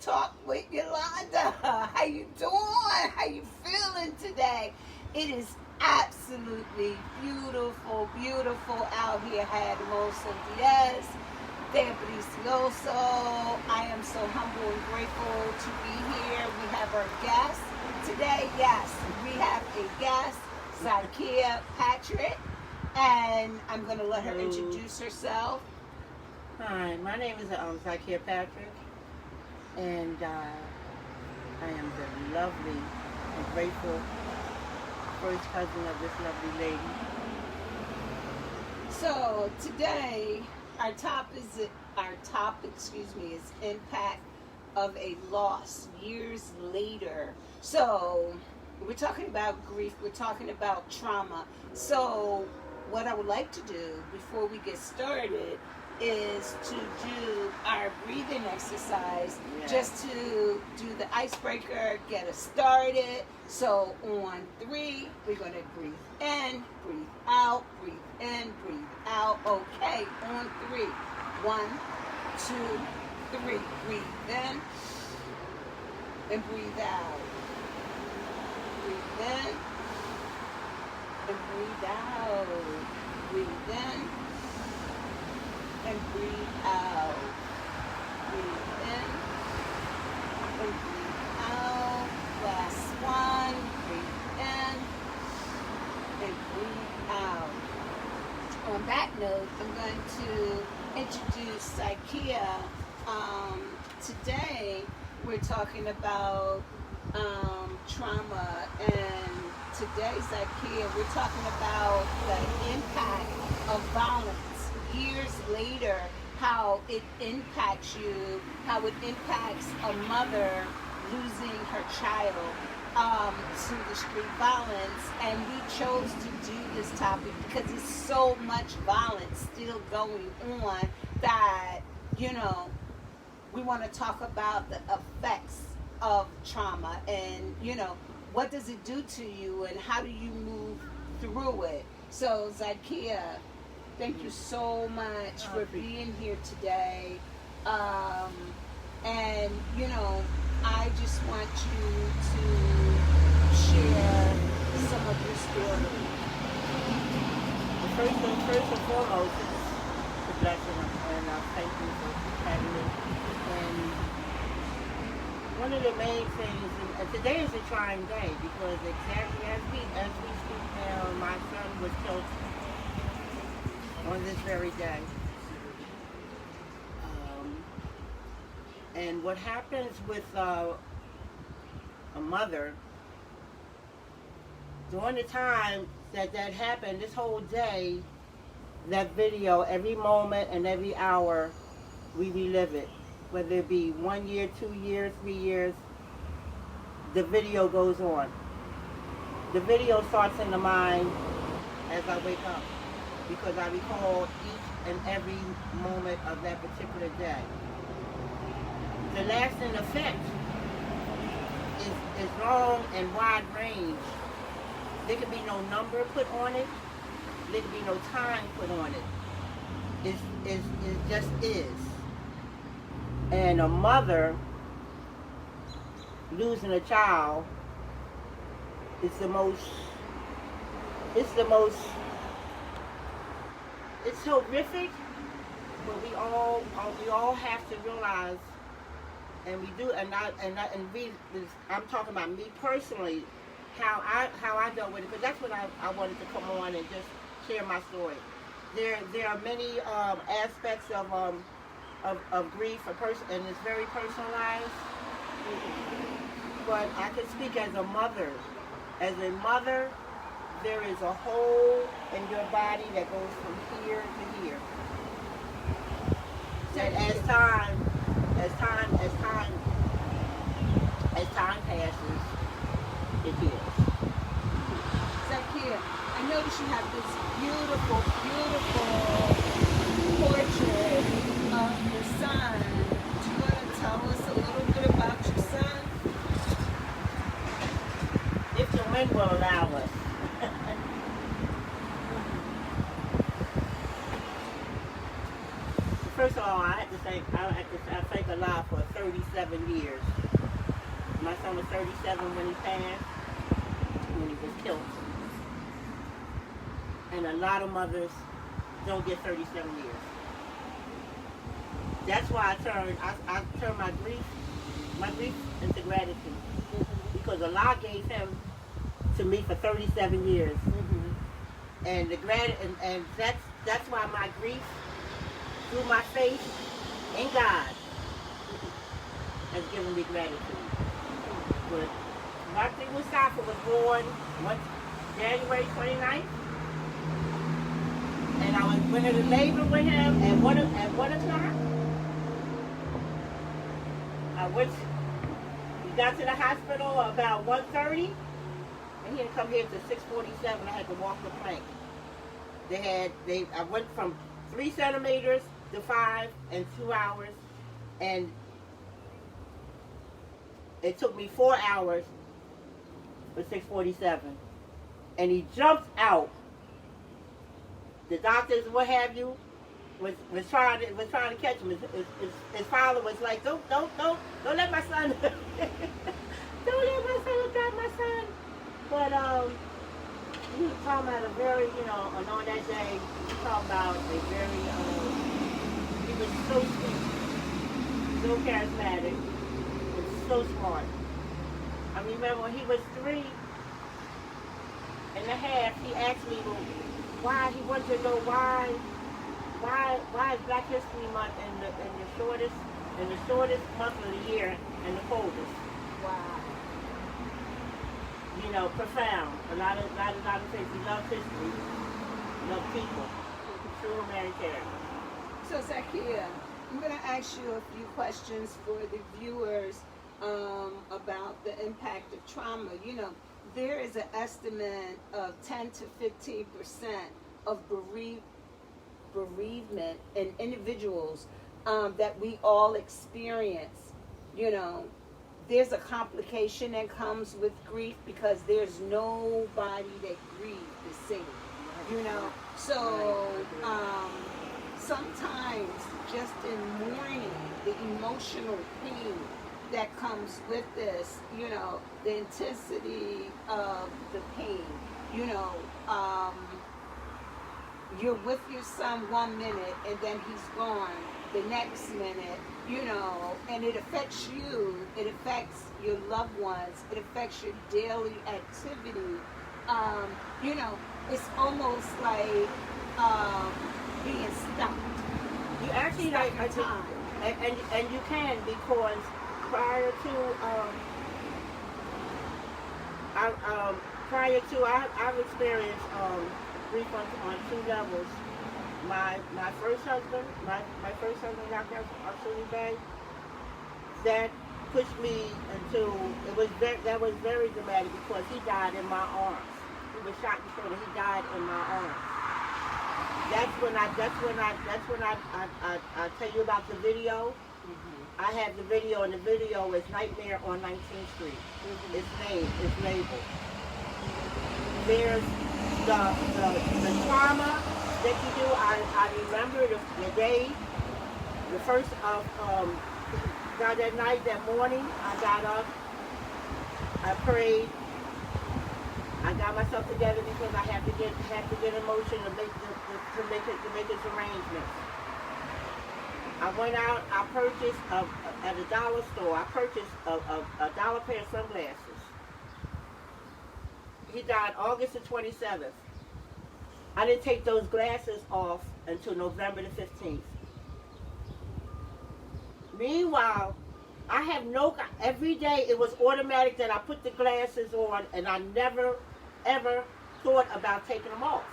Talk with Yolanda. How you doing? How you feeling today? It is absolutely beautiful, beautiful out here. Hermoso días, delicioso. I am so humble and grateful to be here. We have our guest today. Yes, we have a guest, Zakiyyah Patrick, and I'm going to let her introduce herself. Hi, my name is Zakiyyah Patrick, and I am the lovely and grateful first cousin of this lovely lady. So today, our topic is impact of a loss years later. So we're talking about grief. We're talking about trauma. So what I would like to do before we get started is to do our breathing exercise, just to do the icebreaker, get us started. So on 3, we're going to breathe in, breathe out, breathe in, breathe out. Okay, on 3. 1, 2, 3. Breathe in and breathe out. Breathe in and breathe out. Breathe in and breathe out. Breathe in and breathe out. Last one. Breathe in and breathe out. On that note, I'm going to introduce Zakiyyah. Today we're talking about trauma, and today, Zakiyyah, we're talking about the impact of violence years later, how it impacts you, how it impacts a mother losing her child to the street violence. And we chose to do this topic because there's so much violence still going on that, we want to talk about the effects of trauma and, what does it do to you and how do you move through it. So, Zakiyyah, thank you so much for being here today. And, I just want you to share some of your story. First and foremost, it's a blessing, and thank you for having me. And one of the main things, and today is a trying day because exactly as we speak now, my son was killed on this very day. And what happens with a mother, during the time that happened, this whole day, that video, every moment and every hour, we relive it. Whether it be 1 year, 2 years, 3 years, the video goes on. The video starts in the mind as I wake up, because I recall each and every moment of that particular day. The lasting effect is long and wide range. There could be no number put on it. There could be no time put on it. It just is. And a mother losing a child is the most, it's horrific, but we all have to realize, and we do, I'm talking about me personally, how I dealt with it, because that's what I wanted to come on and just share my story. There are many aspects of grief, and it's very personalized. But I can speak as a mother. As a mother, there is a hole in your body that goes from here to here. That as time passes, it heals. Zakiyyah, I notice you have this beautiful, beautiful portrait of your son. Do you want to tell us a little bit about your son? If the wind will allow us. First of all, I have to I thank Allah for 37 years. My son was 37 when he passed, when he was killed. And a lot of mothers don't get 37 years. That's why I turn my grief into gratitude. Mm-hmm. Because Allah gave him to me for 37 years. Mm-hmm. And and that's why my grief through my faith in God has given me gratitude. But Dr. Mustafa was born January 29th. And I went into labor with him at 1 o'clock. We got to the hospital about 1:30, and he had come here to 6:47. I had to walk the plank. I went from 3 centimeters to 5 in 2 hours, and it took me 4 hours for 6:47. And he jumped out. The doctors, what have you, was trying to catch him. His father was like, don't let my son, don't let my son drop my son. But he was talking about a very, and on that day, he was talking about a very, he was so sweet, so charismatic, and so smart. I remember when he was 3 and a half, he asked me, why he wanted to know why is Black History Month in the shortest month of the year and the coldest. Wow. Profound. A lot of things. He loves history. He loves people. True humanitarian. So Zakiyyah, I'm going to ask you a few questions for the viewers about the impact of trauma. There is an estimate of 10 to 15% of bereavement in individuals that we all experience. There's a complication that comes with grief because there's nobody that grieves the same. So sometimes just in mourning, the emotional pain that comes with this, the intensity of the pain, you're with your son 1 minute and then he's gone the next minute, and it affects you, it affects your loved ones, it affects your daily activity. It's almost like being stuck. You actually time. And you can, because prior to I've experienced grief on 2 levels. My first husband, Dr. Absolutely Bay, that pushed me into that was very dramatic because he died in my arms. He was shot in the shoulder. He died in my arms. That's when I tell you about the video. Mm-hmm. I have the video, and the video is Nightmare on 19th Street. Mm-hmm. It's labeled. There's the trauma that you do. I remember the day, the first of that night, that morning. I got up, I prayed, I got myself together because I have to get in motion to make its arrangements. I went out. I purchased at a dollar store. I purchased a dollar pair of sunglasses. He died August the 27th. I didn't take those glasses off until November the 15th. Meanwhile, I have every day it was automatic that I put the glasses on, and I never, ever thought about taking them off.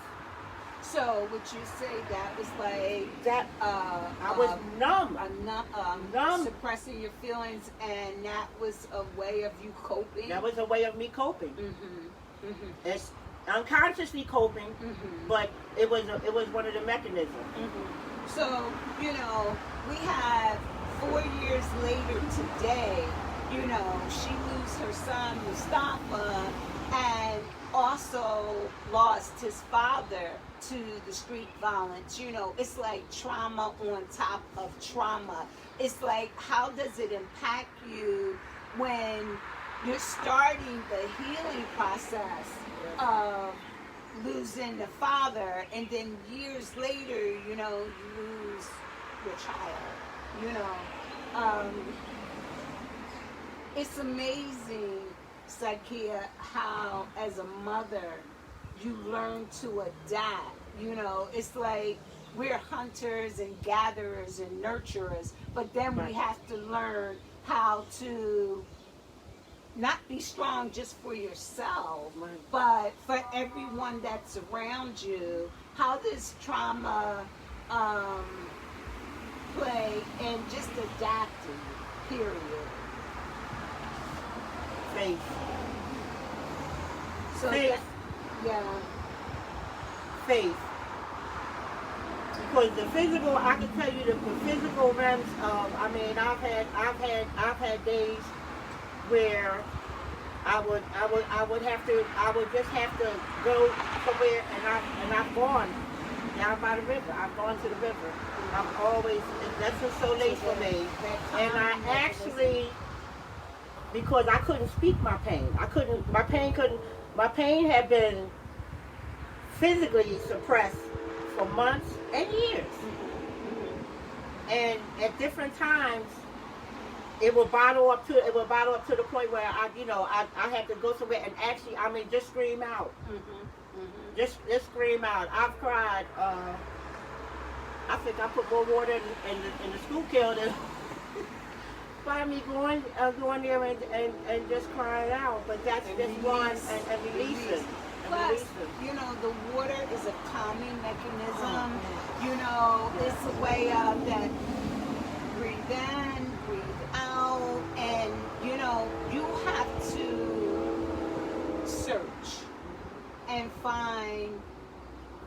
So would you say that was like that? I was numb. Numb. Suppressing your feelings, and that was a way of you coping? That was a way of me coping. Mm-hmm. Mm-hmm. It's unconsciously coping, mm-hmm. but it was one of the mechanisms. Mm-hmm. So, we have 4 years later today, she loses her son Mustafa and also lost his father to the street violence. You know, it's like trauma on top of trauma. It's like, how does it impact you when you're starting the healing process of losing the father, and then years later, you know, you lose your child, you know. It's amazing, Zakiyyah, how as a mother you learn to adapt. You know, it's like we're hunters and gatherers and nurturers, but then we have to learn how to not be strong just for yourself, but for everyone that's around you. How does trauma play in just adapting, period? Faith. So Faith. Yeah. Faith. Because the physical, I can tell you the physical realms of, I mean, I've had days where I would just have to go somewhere, and I've gone down by the river. I've gone to the river. I've always, that's a solace for me. And I actually, because I couldn't speak my pain. My pain had been physically suppressed for months and years. And at different times, it would bottle up to the point where I had to go somewhere and actually, I mean, just scream out. Just scream out. I've cried. I think I put more water in the school kettle than by me going there and just crying out. But that's just one and releasing. Plus, you know, the water is a calming mechanism. You know, it's a way of that breathe in, breathe out, and you know, you have to search and find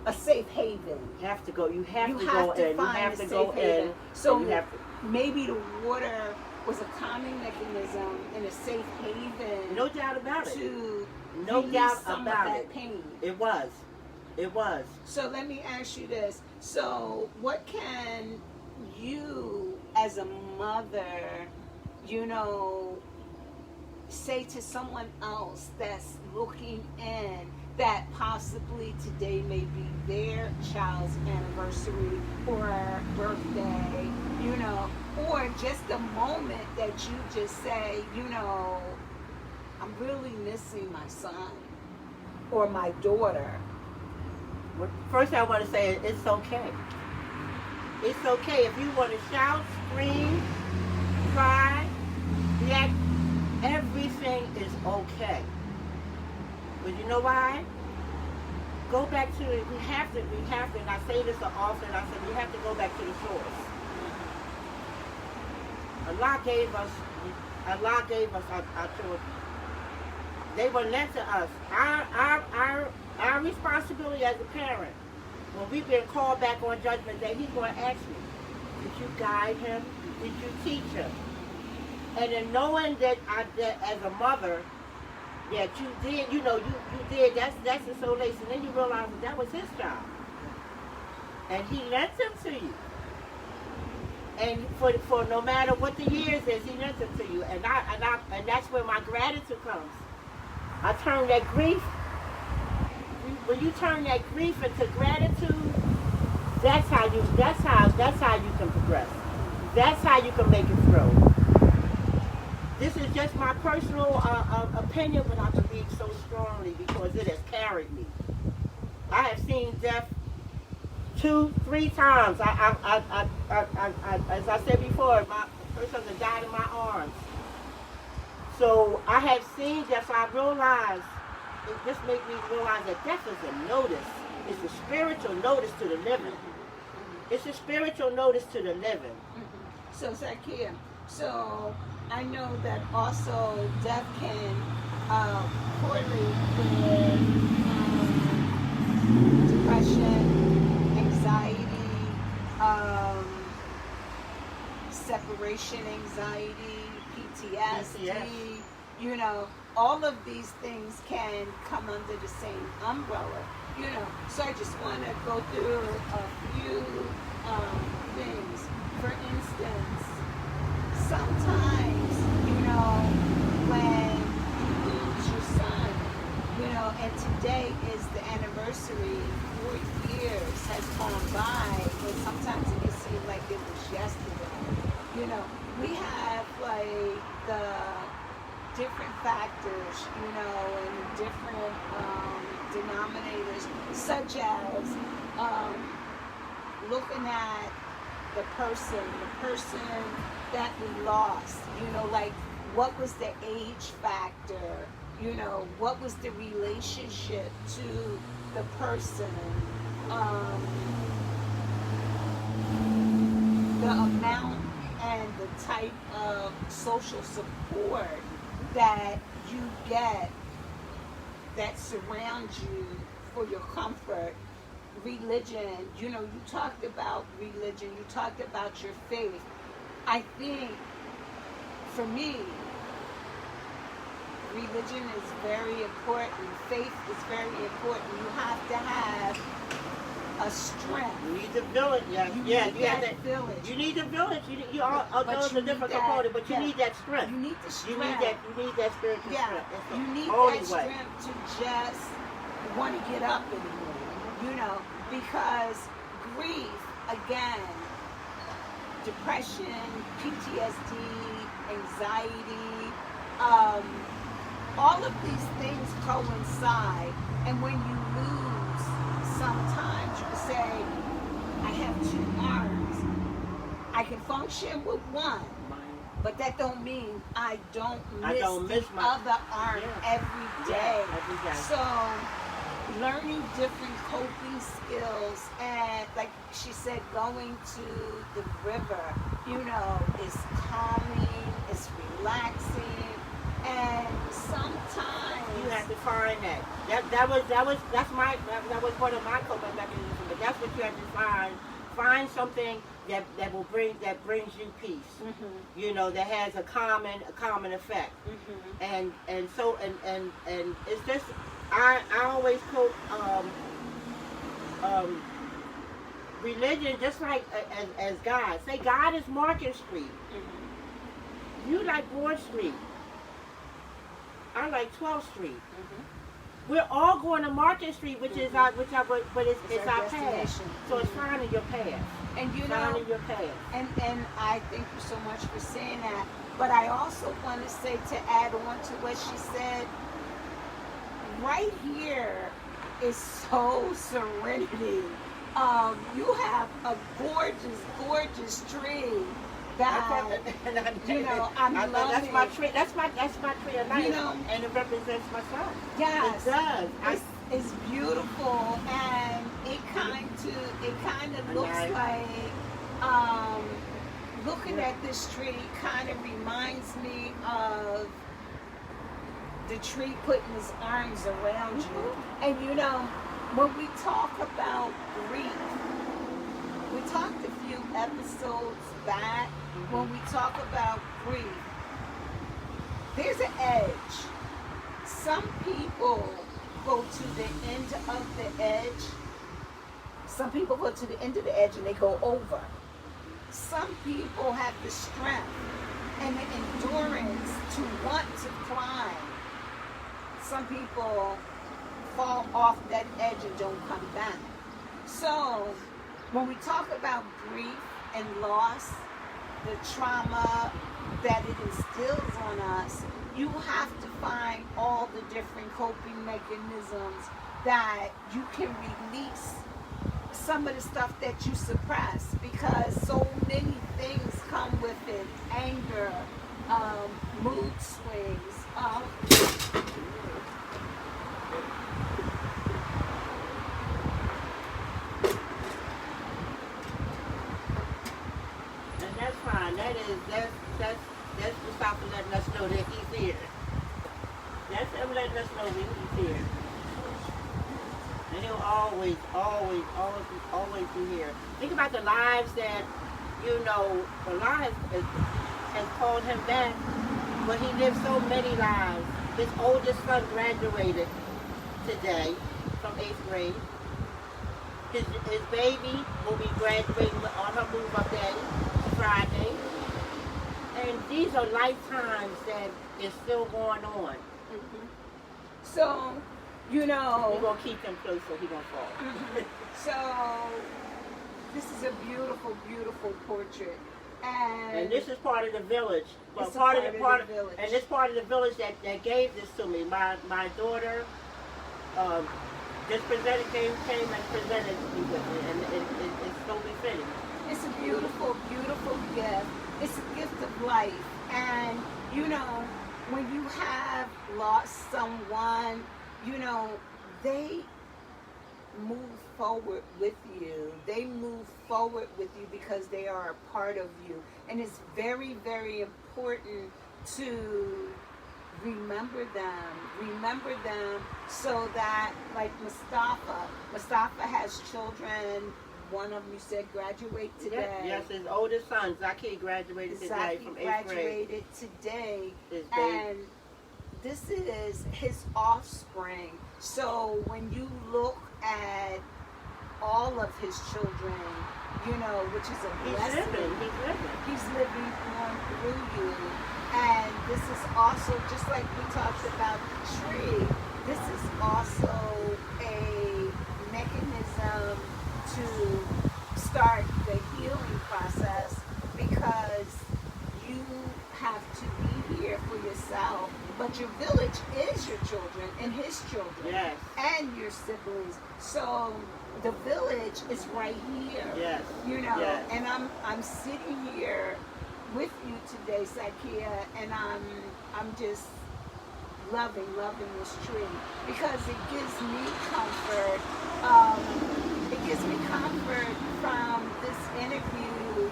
a safe haven. You have to go. You have to Find go a safe in. haven. So you have to. Maybe the water was a calming mechanism and a safe haven. No doubt about it. To No release doubt some about of that it. pain. It was. So let me ask you this. So what can you as a mother, you know, say to someone else that's looking in that possibly today may be their child's anniversary or birthday, you know, or just a moment that you just say, you know, I'm really missing my son or my daughter. Well, first, I want to say it's okay. It's okay if you want to shout, scream, cry, react. Everything is okay. But you know why? Go back to it. We have to, and I say this often, I said we have to go back to the source. Allah gave us our children. They were lent to us. Our responsibility as a parent, when we've been called back on Judgment Day, He's going to ask me, did you guide him? Did you teach him? And then knowing that as a mother, that you did, you did, that's the solace. And then you realize that was his child. And He lent him to you. And for no matter what the years is, He lent him to you. And that's where my gratitude comes. I turn that grief. When you turn that grief into gratitude, that's how you can progress. That's how you can make it through. This is just my personal opinion, but I believe so strongly because it has carried me. I have seen death 2-3 times. As I said before, my first husband died in my arms. So I have seen death. So I realized, it just made me realize that death is a notice. It's a spiritual notice to the living. It's a spiritual notice to the living. So Zakiyyah, so I know that also death can correlate with depression, anxiety, separation anxiety, PTSD. You know, all of these things can come under the same umbrella. You know, so I just want to go through a few things. For instance, sometimes, you know, when you lose your son, you know, and today is the anniversary, 4 years has gone by, and sometimes it can seem like it was yesterday. You know, we have like the different factors, you know, and different denominators, such as looking at the person that we lost, you know, like what was the age factor, you know, what was the relationship to the person, the amount and the type of social support that you get that surrounds you for your comfort. Religion, you know, you talked about religion, you talked about your faith. I think, for me, religion is very important. Faith is very important. You have to have a strength. You need the village, yes. You Yeah, need you have that village. You need the village. You all But those you are need different that- components, but you yeah. need that strength. You need the strength. You need that spiritual Yeah, strength. That's the you need only that way. strength to just want to get up anymore, you know, because grief, again, depression, PTSD, anxiety, all of these things coincide, and when you lose, sometimes you say, I have 2 arms, I can function with one, but that don't mean I don't miss the other arm every day. Every day. So learning different coping skills, and like she said, going to the river, you know, is calming, it's relaxing, and sometimes You have to find that. That was part of my coping mechanism. But that's what you have to find. Find something that brings you peace. Mm-hmm. You know, that has a common effect. Mm-hmm. And it's just I always quote religion just like as God. Say God is Market Street. Mm-hmm. You like Broad Street. I like 12th Street. Mm-hmm. We're all going to Market Street, but it's our path. destination. So it's finding your path. And you know, Finding your path. and I thank you so much for saying that. But I also want to say, to add on to what she said, right here is so serenity. You have a gorgeous tree that, you know, I'm loving. That's my tree. That's my tree of life, You know, and it represents my son. yes, It does. it's beautiful, and it kind of looks like, looking at this tree kind of reminds me of the tree putting his arms around you. And you know, when we talk about grief, we talked a few episodes back, when we talk about grief, there's an edge. Some people go to the end of the edge. Some people go to the end of the edge and they go over. Some people have the strength and the endurance to want to climb. Some people fall off that edge and don't come back. So when we talk about grief and loss, the trauma that it instills on us, you have to find all the different coping mechanisms that you can release some of the stuff that you suppress, because so many things come with it. Anger, mood swings, And that's fine. That's the stop and letting us know that he's here. That's him letting us know that he's here. And he'll always be here. Think about the lives that, you know, the Lord has called him back, but he lived so many lives. His oldest son graduated today from 8th grade. His baby will be graduating on her move-up day, Friday. And these are lifetimes that is still going on. Mm-hmm. So, you know, We're going to keep him close so he won't fall. Mm-hmm. So, this is a beautiful, beautiful portrait. And this is part of the village. Well, it's part a of the village. and this part of the village that gave this to me. My daughter just came and presented me with it, and it's so befitting. It's a beautiful, beautiful gift. It's a gift of life. And, you know, when you have lost someone, you know, they move forward with you. They move forward with you because they are a part of you. And it's very, very important to remember them so that, like Mustafa has children. One of them, you said, graduate today. Yes, his oldest son, Zakiyyah, graduated today from 8th grade. Graduated today. And this is his offspring. So when you look at all of his children, you know, which is a blessing. He's living on through you. And this is also, just like we talked about the tree, this is also a mechanism to start the healing process, because you have to be here for yourself, but your village is your children and his children. Yes. And your siblings. So the village is right here. Yes. You know, yes. And I'm sitting here with you today, Zakiyyah, and I'm just loving this tree because it gives me comfort. It gives me comfort from this interview,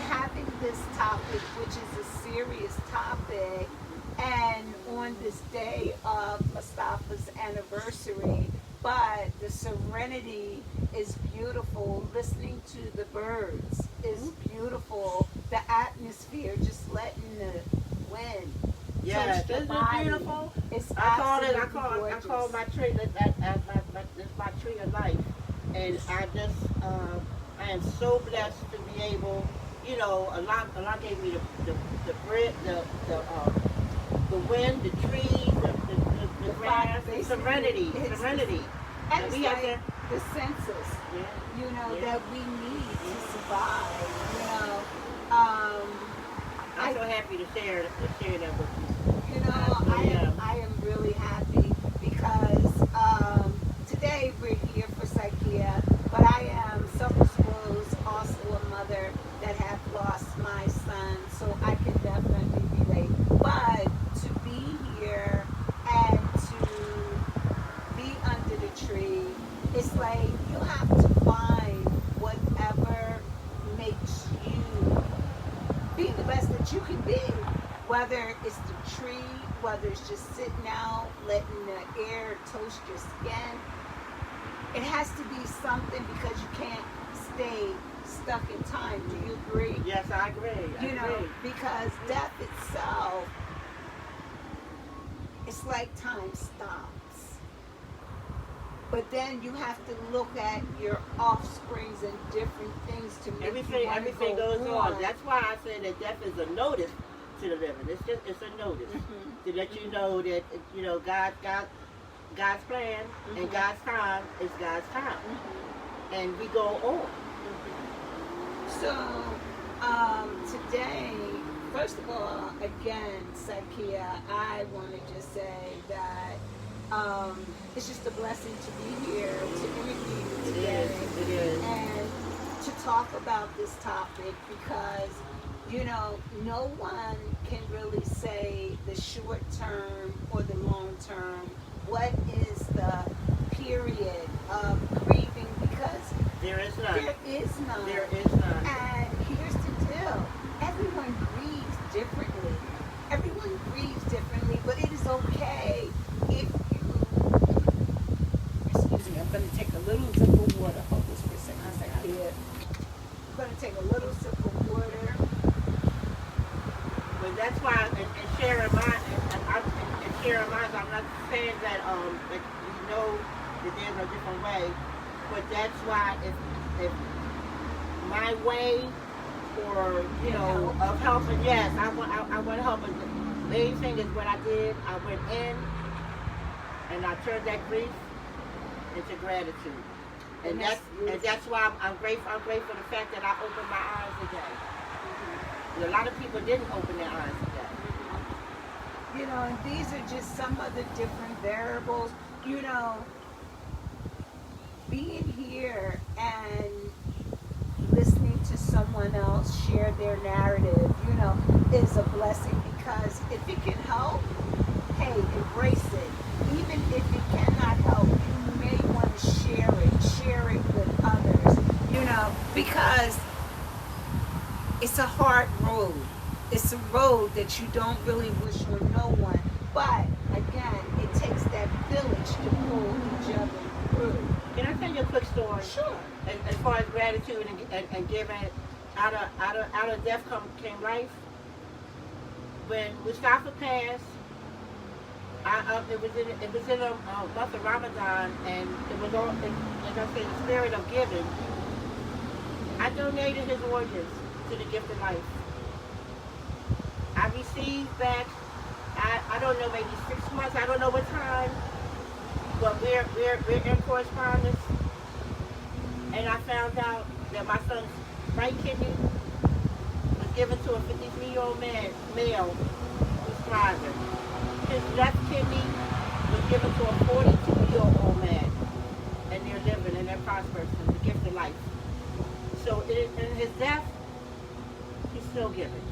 having this topic, which is a serious topic, and on this day of Mustafa's anniversary. But the serenity is beautiful. Listening to the birds is beautiful. The atmosphere, just letting the wind touch the body. Beautiful. It's I gorgeous. call my tree that's my tree of life, and I am so blessed to be able, you know, Allah gave me the bread, the wind, the trees, the grass, serenity. And it's like the senses, you know, that we need to survive, you know. I'm so happy to share that with you. You know, I am really happy because today we're here for Zakiyyah, but I am self-disclosed, also a mother that have lost my son, so I can definitely relate. But to be here and to be under the tree, it's like you have to find whatever makes you be the best that you can be. Whether it's the tree, whether it's just sitting out, letting the air toast your skin. It has to be something because you can't stay stuck in time. Do you agree? Yes, I agree. You know, because death itself, it's like time stops. But then you have to look at your offsprings and different things to make everything goes on. That's why I say that death is a notice to the living. It's a notice to let you know that, you know, God's plan and God's time is God's time, and we go on. So today, first of all, again, Zakiyyah, I want to just say that it's just a blessing to be here to interview you today. It is. And to talk about this topic because, you know, no one can really say the short term or the long term. What is the period of grieving? Because there is none. There is none. There is none. And here's the deal. Everyone grieves differently. Everyone grieves differently, but it is okay if you... Excuse me, I'm going to take a little sip of water. Hold this for a second, Zakiyyah. I'm going to take a little sip of water. Well, that's why, and sharing mine, I'm not saying that, that you know that there's no different way. But that's why if my way or, you know, of helping, yes, I want to help. But the main thing is what I did, I went in and I turned that grief into gratitude. And that's why I'm grateful. I'm grateful for the fact that I opened my eyes today. A lot of people didn't open their eyes today. You know, and these are just some of the different variables. You know, being here and listening to someone else share their narrative, you know, is a blessing, because if it can help, hey, embrace it. Even if it cannot help, you may want to share it with others, you know, because it's a hard road. It's a road that you don't really wish on no one. But again, it takes that village to pull each other through. Can I tell you a quick story? Sure. As far as gratitude and giving, out of death came life. When Mustafa passed, it was in a month of Ramadan, and it was all, like I said, the spirit of giving. I donated his organs to the gift of life. I received back, I don't know, maybe 6 months, I don't know what time, but we're in correspondence, and I found out that my son's right kidney was given to a 53-year-old male who's thriving. His left kidney was given to a 42-year-old man, and they're living and they're prosperous, and the gift of life. So in his death, he's still giving.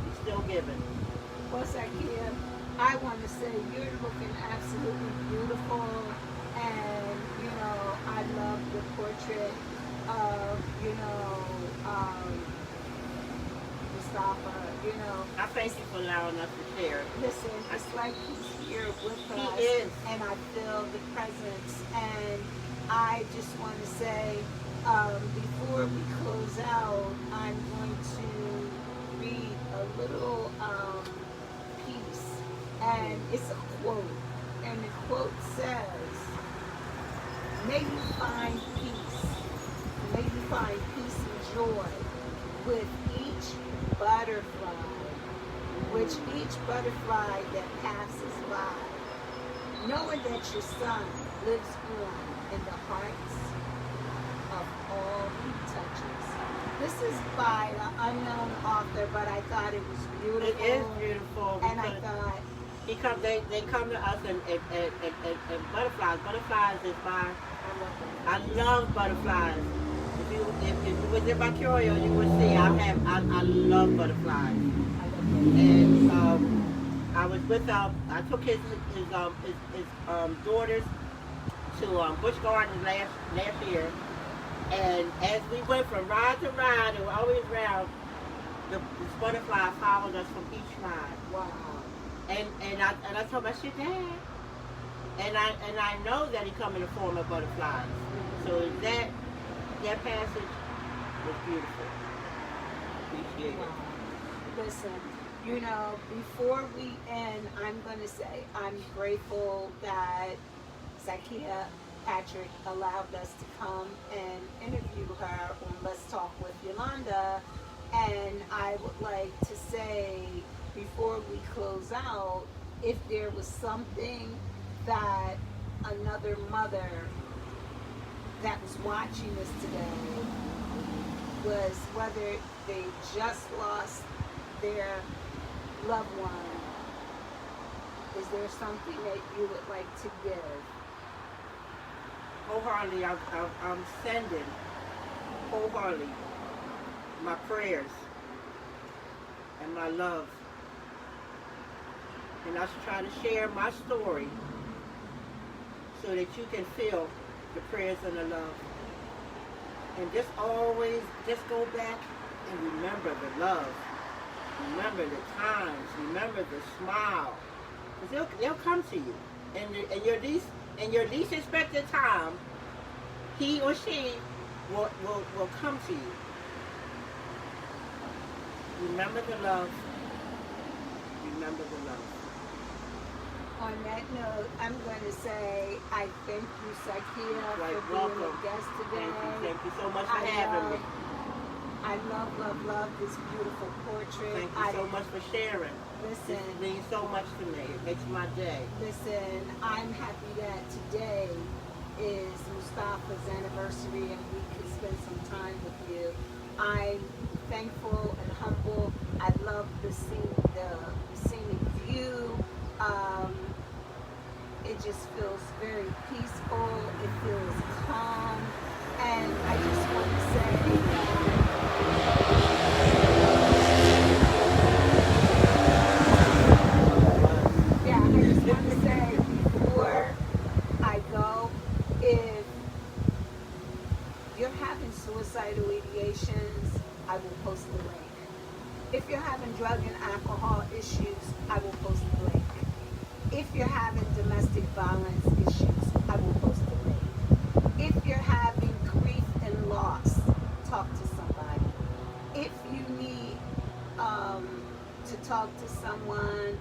He's still giving. Well, Zakiyyah, I want to say you're looking absolutely beautiful, and, you know, I love the portrait of, you know, Mustafa, you know. I thank you for allowing us to share. Listen, it's like he's here with us. He is. And I feel the presence. And I just want to say, before we close out, I'm going to read a little piece. And it's a quote. And the quote says, "May you find peace. May you find peace and joy with each butterfly, which each butterfly that passes by, knowing that your son lives on in the hearts of all he touches." This is by an unknown author, but I thought it was beautiful. It is beautiful. And I thought, they come to us and butterflies. Butterflies is I love butterflies. If you was in my curio, you would see I love butterflies. And I was with I took his daughters to Busch Gardens last year, and as we went from ride to ride, and always round, the butterfly followed us from each ride. wow. And I told him, I said, Dad, and I know that he come in the form of butterflies. So that passage was beautiful. Appreciate it. Listen, you know, before we end, I'm going to say I'm grateful that Zakiyyah Patrick allowed us to come and interview her on Let's Talk with Yolanda. And I would like to say, before we close out, if there was something that another mother that was watching us today, was whether they just lost their loved one, is there something that you would like to give? Wholeheartedly, I'm sending wholeheartedly my prayers and my love. And I should try to share my story so that you can feel the prayers and the love. And just always, just go back and remember the love. Remember the times. Remember the smile. Because they'll come to you. And in your least expected time, he or she will come to you. Remember the love. Remember the love. On that note, I'm going to say I thank you, Zakiyyah, Right, for being welcome. a guest today. Thank you so much for I having me. I love this beautiful portrait. Thank you so much for sharing. Listen, This means so much to me. It makes my day. listen, I'm happy that today is Mustafa's anniversary and we could spend some time with you. I'm thankful and humble. I love the scenic view. It just feels very peaceful. It feels calm. And I just want to say I just want to say before I go, if you're having suicidal ideations, I will post the link. If you're having drug and alcohol issues, I will post the link. If you're having domestic violence issues, I will post the link. If you're having grief and loss, talk to somebody. If you need to talk to someone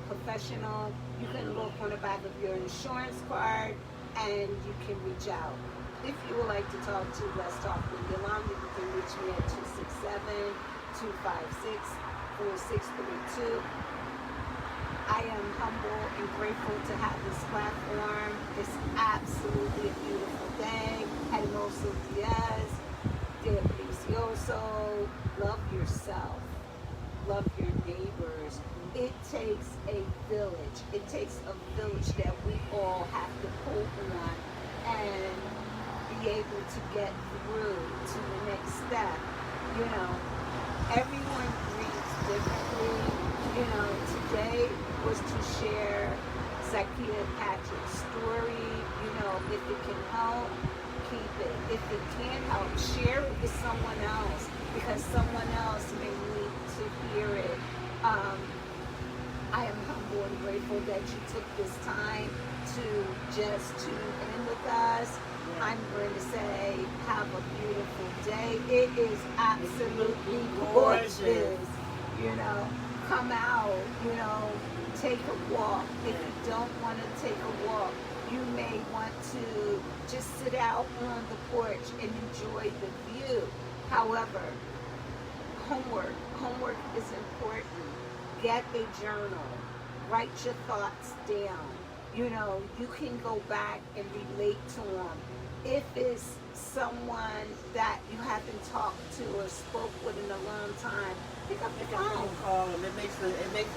professional, you can look on the back of your insurance card and you can reach out. If you would like to talk to Let's Talk with Yolanda, you can reach me at 267-256-4632. I am humble and grateful to have this platform. It's absolutely a beautiful thing. Hermoso días, delicioso. Love yourself. Love your neighbors. It takes a village. It takes a village that we all have to pull on and be able to get through to the next step. You know, everyone grieves differently. You know, today was to share Zakiyyah Patrick's story. You know, if it can help, keep it. If it can't help, share it with someone else because someone else may need to hear it. I am humble and grateful that you took this time to just tune in with us. I'm going to say, have a beautiful day. It is absolutely gorgeous. You know, come out, you know, take a walk. If you don't want to take a walk, you may want to just sit out on the porch and enjoy the view. However, homework is important. Get a journal. Write your thoughts down. You know, you can go back and relate to them. If it's someone that you haven't talked to or spoke with in a long time, pick up the phone. Call them. It makes the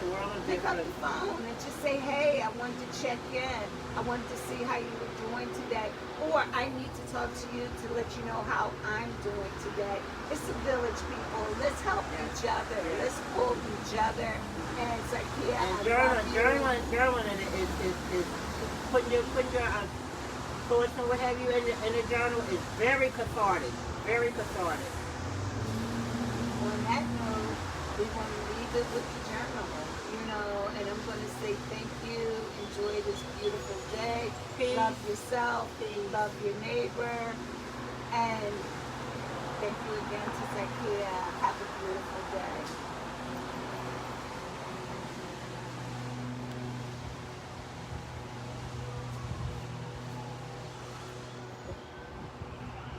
world a Pick up difference. the phone and just say, hey, I wanted to check in. I wanted to see how you were doing today. Or I need to talk to you to let you know how I'm doing today. It's a village, people. Let's help each other. Let's pull each other. And it's like, yeah, And journaling is putting your thoughts and what have you in the journal is very cathartic. Very cathartic. On that note, we want to leave it with the journal, you know, and I'm going to say thank you. Enjoy this beautiful day. Peace. Love yourself. Peace. Love your neighbor. And thank you again to Zakiyyah. Have a beautiful day.